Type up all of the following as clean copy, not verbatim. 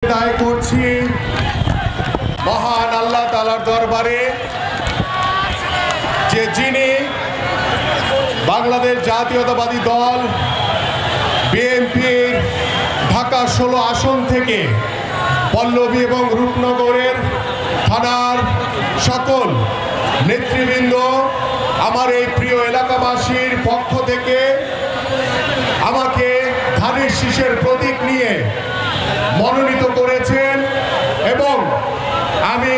দায় করছি মহান আল্লাহ তাআলার দরবারে যে যিনি বাংলাদেশ জাতীয়তাবাদী দল বিএনপির ঢাকা 16 আসন থেকে পল্লবী এবং রূপনগরের থানার সকল নেতৃবৃন্দ আমার এই প্রিয় এলাকাবাসীর পক্ষ থেকে আমাকে ধানের শীষের প্রতীক নিয়ে মনোনীত করেছেন এবং আমি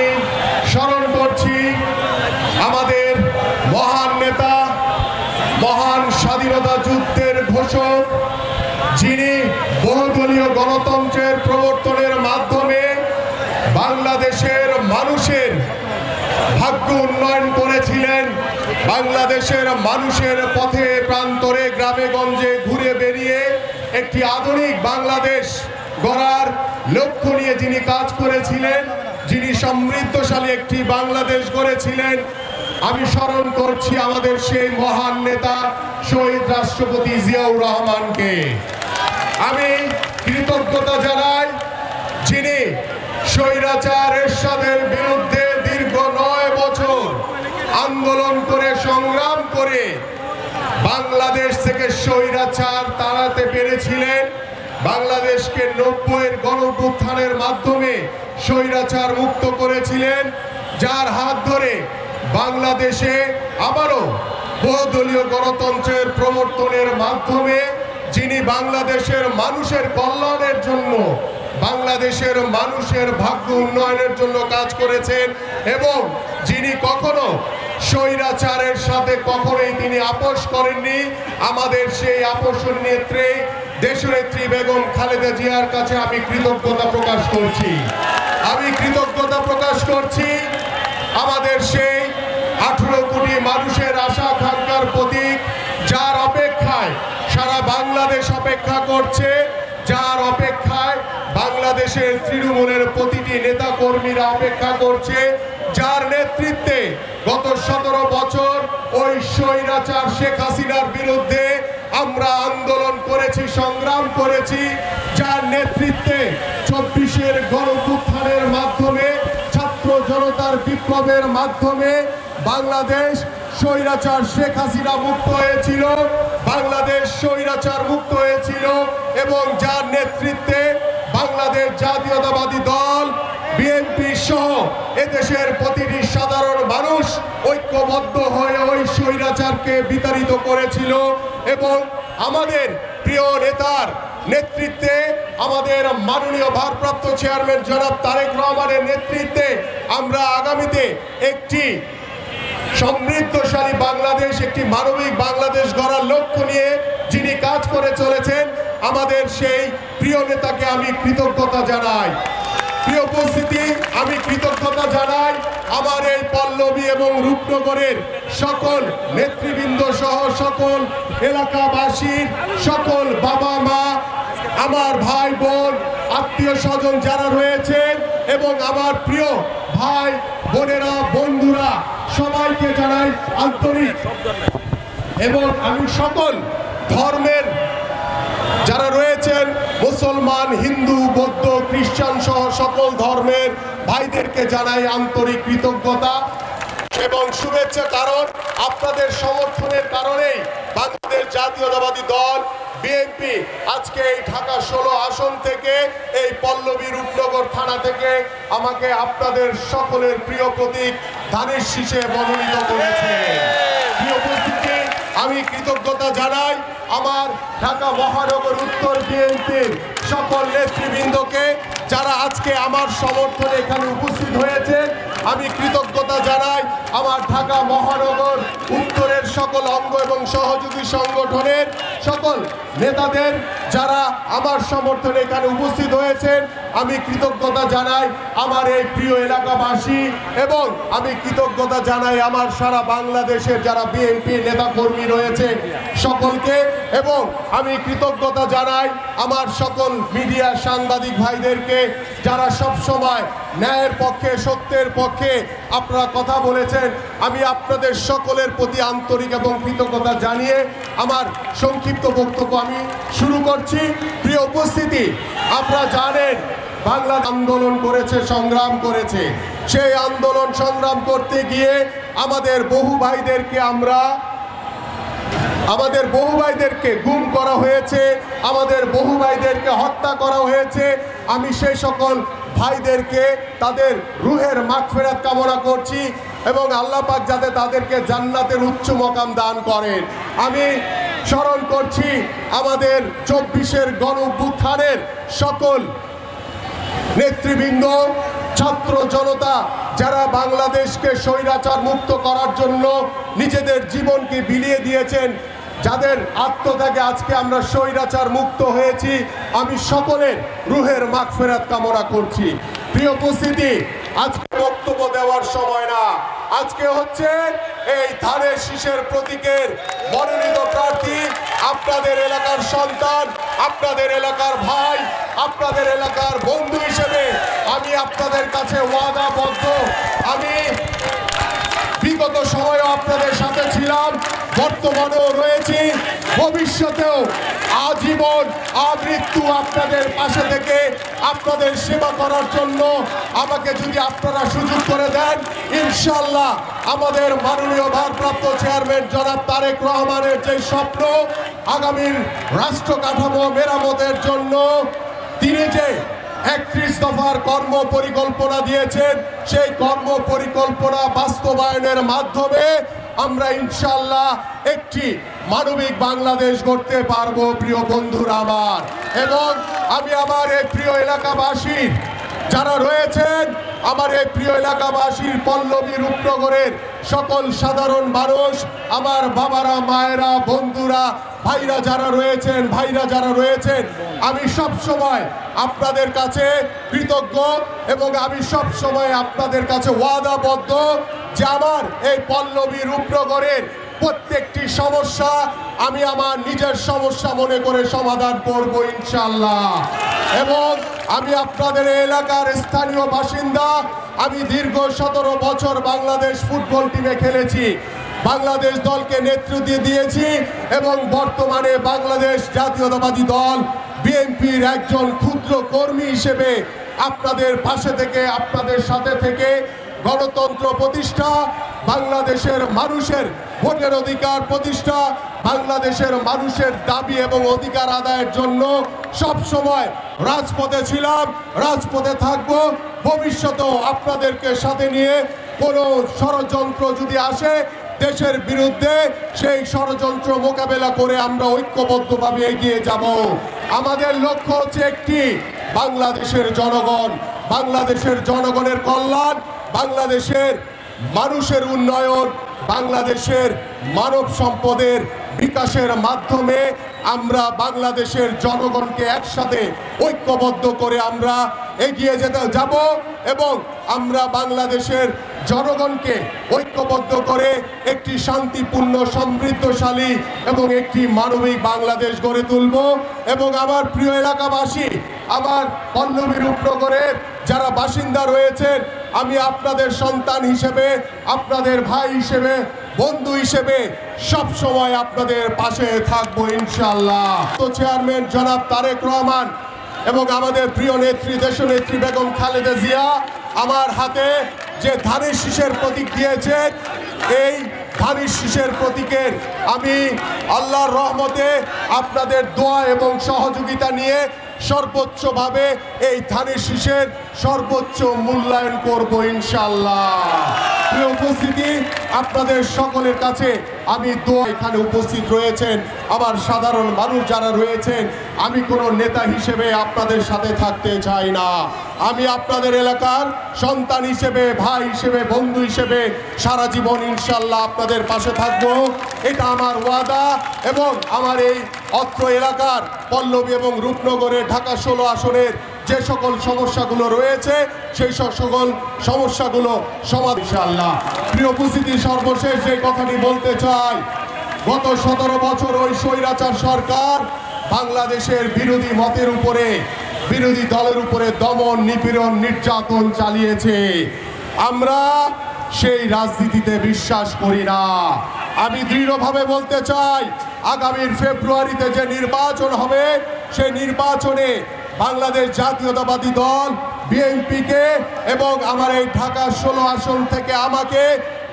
স্মরণ করছি আমাদের মহান নেতা, মহান স্বাধীনতা যুদ্ধের ঘোষক, যিনি বহুদলীয় গণতন্ত্রের প্রবর্তনের মাধ্যমে বাংলাদেশের মানুষের ভাগ্য উন্নয়ন করেছিলেন, বাংলাদেশের মানুষের পথে প্রান্তরে গ্রামে গঞ্জে ঘুরে বেরিয়ে একটি আধুনিক বাংলাদেশ গড়ার লক্ষ্য নিয়ে যিনি কাজ করেছিলেন, যিনি সমৃদ্ধশালী একটি বাংলাদেশ গড়েছিলেন। আমি স্মরণ করছি আমাদের সেই মহান নেতা শহীদ রাষ্ট্রপতি জিয়াউর রহমানকে। আমি কৃতজ্ঞতা জানাই যিনি স্বৈরাচার এরশাদের বিরুদ্ধে দীর্ঘ 9 বছর আন্দোলন করে সংগ্রাম করে বাংলাদেশ থেকে স্বৈরাচার তাড়াতে পেরেছিলেন, বাংলাদেশকে 90-এর গণঅভ্যুত্থানের মাধ্যমে স্বৈরাচার মুক্ত করেছিলেন, যার হাত ধরে বাংলাদেশে আবারও বহুদলীয় গণতন্ত্রের প্রবর্তনের মাধ্যমে যিনি বাংলাদেশের মানুষের কল্যাণের জন্য, বাংলাদেশের মানুষের ভাগ্য উন্নয়নের জন্য কাজ করেছেন এবং যিনি কখনো স্বৈরাচারের সাথে কখনোই তিনি আপোষ করেননি। আমাদের সেই আপোষের নেত্রী দেশনেত্রী বেগম খালেদা জিয়ার কাছে আমি কৃতজ্ঞতা প্রকাশ করছি। আমি কৃতজ্ঞতা প্রকাশ করছি আমাদের সেই 18 কোটি মানুষের আশা আকাঙ্ক্ষার প্রতীক, যার অপেক্ষায় সারা বাংলাদেশ অপেক্ষা করছে, যার অপেক্ষায় বাংলাদেশের তৃণমূলের প্রতিটি নেতা কর্মীরা অপেক্ষা করছে, যার নেতৃত্বে গত 17 বছর ওই স্বৈরাচার শেখ হাসিনার বিরুদ্ধে আমরা আন্দোলন করেছি, সংগ্রাম করেছি, যার নেতৃত্বে 24-এর গণঅভ্যুত্থানের মাধ্যমে, ছাত্র জনতার বিপ্লবের মাধ্যমে বাংলাদেশ স্বৈরাচার শেখ হাসিনা মুক্ত হয়েছিল, বাংলাদেশ স্বৈরাচার মুক্ত হয়েছিল এবং যার নেতৃত্বে বাংলাদেশ জাতীয়তাবাদী দল বিএনপি সহ এদেশের প্রতিটি সাধারণ মানুষ ঐক্যবদ্ধ হয়ে ওই স্বৈরাচারকে বিতাড়িত করেছিল এবং আমাদের প্রিয় নেতার নেতৃত্বে, আমাদের মাননীয় ভারপ্রাপ্ত চেয়ারম্যান জনাব তারেক রহমানের নেতৃত্বে আমরা আগামীতে একটি সমৃদ্ধশালী বাংলাদেশ, একটি মানবিক বাংলাদেশ গড়ার লক্ষ্য নিয়ে যিনি কাজ করে চলেছেন, আমাদের সেই প্রিয় নেতাকে আমি কৃতজ্ঞতা জানাই। প্রিয় উপস্থিতি, আমি কৃতজ্ঞতা জানাই আমার এই পল্লবী এবং রূপনগরের সকল নেতৃবৃন্দ সহ সকল এলাকাবাসীর, সকল বাবা মা, আমার ভাই বোন, আত্মীয় স্বজন যারা রয়েছেন এবং আমার প্রিয় ভাই বোনেরা, বন্ধুরা, সবাইকে জানাই আন্তরিক। এবং আমি সকল ধর্মের যারা রয়েছেন, মুসলমান, হিন্দু, বৌদ্ধ, খ্রিস্টান সহ সকল ধর্মের ভাইদেরকে জানাই আন্তরিক কৃতজ্ঞতা এবং শুভেচ্ছা। কারণ আপনাদের সমর্থনের কারণেই বাংলাদেশ জাতীয়তাবাদী দল বিএনপি আজকে এই ঢাকা 16 আসন থেকে, এই পল্লবী রূপনগর থানা থেকে আমাকে আপনাদের সকলের প্রিয় প্রতীক ধানের শীষে মনোনীত করেছে। প্রিয় উপস্থিতি, আমি কৃতজ্ঞতা জানাই আমার ঢাকা মহানগর উত্তর বিএনপির সকল নেতৃবৃন্দকে যারা আজকে আমার সমর্থনে এখানে উপস্থিত হয়েছে। আমি কৃতজ্ঞতা জানাই আমার ঢাকা মহানগর উত্তরের সকল অঙ্গ এবং সহযোগী সংগঠনের সকল নেতাদের যারা আমার সমর্থনে এখানে উপস্থিত হয়েছেন। আমি কৃতজ্ঞতা জানাই আমার এই প্রিয় এলাকাবাসী এবং আমি কৃতজ্ঞতা জানাই আমার সারা বাংলাদেশের যারা বিএনপি নেতাকর্মী রয়েছে সকলকে এবং আমি কৃতজ্ঞতা জানাই আমার সকল মিডিয়া সাংবাদিক ভাইদেরকে যারা সব সময় ন্যায়ের পক্ষে, সত্যের পক্ষে আপনারা কথা বলেছেন। আমি আপনাদের সকলের প্রতি আন্তরিক এবং কৃতজ্ঞতা জানিয়ে আমার সংক্ষিপ্ত বক্তব্য আমি শুরু করছি। প্রিয় উপস্থিতি, আপনারা জানেন বাংলা আন্দোলন করেছে, সংগ্রাম করেছে। সেই আন্দোলন সংগ্রাম করতে গিয়ে আমাদের বহু ভাইদেরকে গুম করা হয়েছে, আমাদের বহু ভাইদেরকে হত্যা করা হয়েছে। আমি সেই সকল ভাইদেরকে তাদের রুহের মাগফিরাত কামনা করছি এবং আল্লাহ পাক যাতে তাদেরকে জান্নাতের উচ্চ মকাম দান করেন। আমি স্মরণ করছি আমাদের 24-এর গণঅভ্যুত্থানের সকল নেতৃবৃন্দ, ছাত্র জনতা যারা বাংলাদেশকে স্বৈরাচার মুক্ত করার জন্য নিজেদের জীবনকে বিলিয়ে দিয়েছেন, যাদের আত্মত্যাগে আজকে আমরা স্বৈরাচার মুক্ত হয়েছি, আমি সকলের রুহের মাগফিরাত কামনা করছি। প্রিয় উপস্থিতি, আজকে বক্তব্য দেওয়ার সময় না, আজকে হচ্ছে এই ধানের শীষের প্রতীকের মনোনীত প্রার্থী, আপনাদের এলাকার সন্তান, আপনাদের এলাকার ভাই, আপনাদের এলাকার বন্ধু হিসেবে আমি আপনাদের কাছে ওয়াদাবদ্ধ। আমি বিগত সময়েও আপনাদের সাথে ছিলাম, বর্তমানেও রয়েছি, ভবিষ্যতেও আজীবন আমৃত্যু আপনাদের পাশে থেকে আপনাদের সেবা করার জন্য আমাকে যদি আপনারা সুযোগ করে দেন, ইনশাআল্লাহ আমাদের মাননীয় ভারপ্রাপ্ত চেয়ারম্যান জনাব তারেক রহমানের যে স্বপ্ন আগামীর রাষ্ট্র কাঠামো মেরামতের জন্য তিনি যে 31 দফার কর্ম পরিকল্পনা দিয়েছেন, সেই কর্ম পরিকল্পনা বাস্তবায়নের মাধ্যমে আমরা ইনশাআল্লাহ একটি মানবিক বাংলাদেশ গড়তে পারবো প্রিয় বন্ধুরা আমার। এবং আমি আমার এই প্রিয় এলাকাবাসীর যারা রয়েছেন, আমার এই প্রিয় এলাকাবাসীর পল্লবী রূপনগরের সকল সাধারণ মানুষ, আমার বাবারা, মায়েরা, বন্ধুরা, ভাইরা যারা রয়েছেন, আমি সব সময় আপনাদের কাছে কৃতজ্ঞ এবং আমি সব সময় আপনাদের কাছে ওয়াদাবদ্ধ যে আমার এই পল্লবী রূপনগরের প্রত্যেকটি সমস্যা আমি আমার নিজের সমস্যা মনে করে সমাধান করব ইনশাআল্লাহ। এবং আমি আপনাদের এলাকার স্থানীয় বাসিন্দা, আমি দীর্ঘ 17 বছর বাংলাদেশ ফুটবল টিমে খেলেছি, বাংলাদেশ দলকে নেতৃত্ব দিয়েছি এবং বর্তমানে বাংলাদেশ জাতীয়তাবাদী দল বিএনপির একজন ক্ষুদ্র কর্মী হিসেবে আপনাদের পাশে থেকে, আপনাদের সাথে থেকে গণতন্ত্র প্রতিষ্ঠা, বাংলাদেশের মানুষের ভোটের অধিকার প্রতিষ্ঠা, বাংলাদেশের মানুষের দাবি এবং অধিকার আদায়ের জন্য সব সময় রাজপথে ছিলাম, রাজপথে থাকবো। ভবিষ্যতেও আপনাদেরকে সাথে নিয়ে কোনো ষড়যন্ত্র যদি আসে দেশের বিরুদ্ধে, সেই ষড়যন্ত্র মোকাবেলা করে আমরা ঐক্যবদ্ধভাবে এগিয়ে যাব। আমাদের লক্ষ্য হচ্ছে একটি, বাংলাদেশের জনগণ, বাংলাদেশের জনগণের কল্যাণ, বাংলাদেশের মানুষের উন্নয়ন, বাংলাদেশের মানব সম্পদের বিকাশের মাধ্যমে আমরা বাংলাদেশের জনগণকে একসাথে ঐক্যবদ্ধ করে আমরা এগিয়ে যাব এবং আমরা বাংলাদেশের জনগণকে ঐক্যবদ্ধ করে একটি শান্তিপূর্ণ, সমৃদ্ধশালী এবং একটি মানবিক বাংলাদেশ গড়ে তুলব। এবং আমার প্রিয় এলাকাবাসী, আমার পল্লবী রূপনগরের যারা বাসিন্দা রয়েছেন, আমি আপনাদের সন্তান হিসেবে, আপনাদের ভাই হিসেবে, বন্ধু হিসেবে সব সময় আপনাদের পাশে থাকবো ইনশাআল্লাহ। তো চেয়ারম্যান জনাব তারেক রহমান এবং আমাদের প্রিয় নেত্রী, দেশনেত্রী বেগম খালেদা জিয়া আমার হাতে যে ধানের শীষের প্রতীক দিয়েছেন, এই ধানের শীষের প্রতীকের আমি আল্লাহর রহমতে আপনাদের দোয়া এবং সহযোগিতা নিয়ে সর্বোচ্চভাবে এই ধানের শীষের সর্বোচ্চ মূল্যায়ন করব ইনশাআল্লাহ। প্রিয় উপস্থিতি, আপনাদের সকলের কাছে আমি দোয়া, এখানে উপস্থিত রয়েছেন আমার সাধারণ মানুষ যারা রয়েছেন, আমি কোনো নেতা হিসেবে আপনাদের সাথে থাকতে চাই না, আমি আপনাদের এলাকার সন্তান হিসেবে, ভাই হিসেবে, বন্ধু হিসেবে সারা জীবন ইনশাআল্লাহ আপনাদের পাশে থাকব, এটা আমার ওয়াদা। এবং আমার এই অত্র এলাকার পল্লবী এবং রূপনগরের ঢাকা 16 আসনের যে সকল সমস্যাগুলো রয়েছে, সেই সকল সমস্যাগুলো সমাধান ইনশাআল্লাহ। প্রিয় উপস্থিতি, সর্বশেষ যে কথাটি বলতে চাই, গত 17 বছর ওই স্বৈরাচার সরকার বাংলাদেশের বিরোধী মতের উপরে, বিরোধী দলের উপরে দমন, নিপীড়ন, নির্যাতন চালিয়েছে। আমরা সেই রাজনীতিতে বিশ্বাস করি না। আমি দৃঢ়ভাবে বলতে চাই, আগামীর ফেব্রুয়ারিতে যে নির্বাচন হবে, সেই নির্বাচনে বাংলাদেশ জাতীয়তাবাদী দল বিএনপিকে এবং আমার এই ঢাকা 16 আসন থেকে আমাকে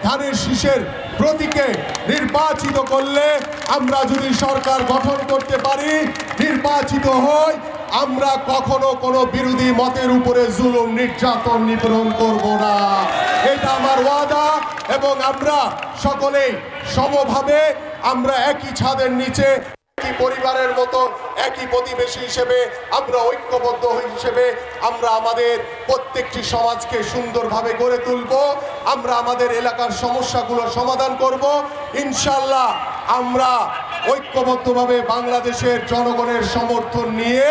ধানের শীষের প্রতীকে নির্বাচিত করলে আমরা যদি সরকার গঠন করতে পারি, নির্বাচিত হই, আমরা কখনো কোনো বিরোধী মতের উপরে জুলুম নির্যাতন নিপীড়ন করব না। এটা আমার ওয়াদা। এবং আমরা সকলেই সমভাবে আমরা একই ছাদের নিচে, একই পরিবারের মতো, একই প্রতিবেশী হিসেবে আমরা ঐক্যবদ্ধ হিসেবে আমরা আমাদের প্রত্যেকটি সমাজকে সুন্দরভাবে গড়ে তুলব। আমরা আমাদের এলাকার সমস্যাগুলো সমাধান করব ইনশাল্লাহ। আমরা ঐক্যবদ্ধভাবে বাংলাদেশের জনগণের সমর্থন নিয়ে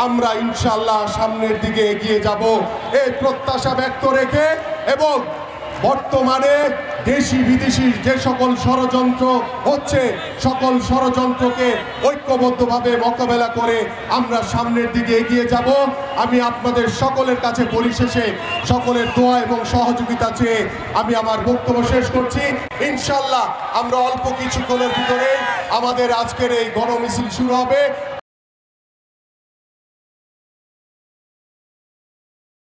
আমরা ইনশাল্লাহ সামনের দিকে এগিয়ে যাব এই প্রত্যাশা ব্যক্ত রেখে, এবং বর্তমানে দেশি বিদেশি যে সকল ষড়যন্ত্র হচ্ছে, সকল ষড়যন্ত্রকে ঐক্যবদ্ধভাবে মোকাবেলা করে আমরা সামনের দিকে এগিয়ে যাব। আমি আপনাদের সকলের কাছে পরিশেষে সকলের দোয়া এবং সহযোগিতা চেয়ে আমি আমার বক্তব্য শেষ করছি। ইনশাল্লাহ আমরা অল্প কিছুক্ষণের ভিতরে আমাদের আজকের এই গণমিছিল শুরু হবে।